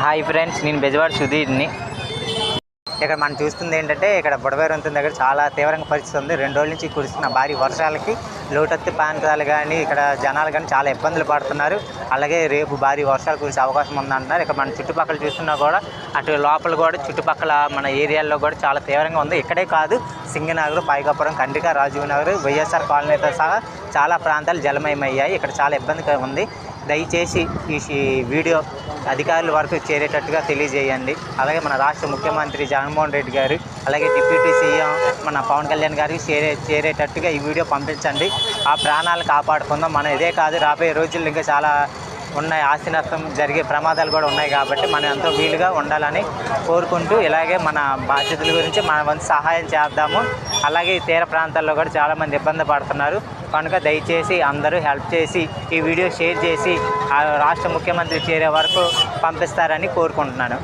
Hi friends, నేను బెజవాడ సుధీర్ని. ఇక్కడ మనం చూస్తుంది ఏంటంటే, ఇక్కడ బుడవేరు వంతెన దగ్గర చాలా తీవ్రంగా పరిస్థితి ఉంది. 2 రోజుల నుంచి కురుస్తున్న భారీ వర్షాలకి లోతట్టు ప్రాంతాలు కానీ ఇక్కడ జనాలు కానీ చాలా ఇబ్బందులు పడుతున్నారు. అలాగే రేపు భారీ వర్షాలు కురిసే అవకాశం ఉందంటున్నారు. ఇక్కడ మన చుట్టుపక్కల చూస్తున్నా కూడా అటు లోపల కూడా చుట్టుపక్కల మన ఏరియాల్లో కూడా చాలా తీవ్రంగా ఉంది. ఇక్కడే కాదు, సింగనగర్, పైకాపురం, ఖండిక, రాజీవ్ నగర్, వైఎస్ఆర్ కాలనీతో సహా చాలా ప్రాంతాలు జలమయమయ్యాయి. ఇక్కడ చాలా ఇబ్బందిగా ఉంది. దయచేసి ఈ వీడియో అధికారుల వరకు చేరేటట్టుగా తెలియజేయండి. అలాగే మన రాష్ట్ర ముఖ్యమంత్రి జగన్మోహన్ రెడ్డి గారు, అలాగే డిప్యూటీ సీఎం మన పవన్ కళ్యాణ్ గారికి చేరేటట్టుగా ఈ వీడియో పంపించండి. ఆ ప్రాణాలు కాపాడుకుందాం. మనం ఇదే కాదు, రాబోయే రోజుల్లో ఇంకా చాలా ఉన్నాయి, ఆస్తి నష్టం జరిగే ప్రమాదాలు కూడా ఉన్నాయి. కాబట్టి మనం ఎంతో వీలుగా ఉండాలని కోరుకుంటూ, ఇలాగే మన బాధ్యతల గురించి మన వంతు సహాయం చేద్దాము. అలాగే తీర ప్రాంతాల్లో కూడా చాలామంది ఇబ్బంది పడుతున్నారు కనుక దయచేసి అందరూ హెల్ప్ చేసి ఈ వీడియో షేర్ చేసి ఆ రాష్ట్ర ముఖ్యమంత్రి చేరే వరకు పంపిస్తారని కోరుకుంటున్నాను.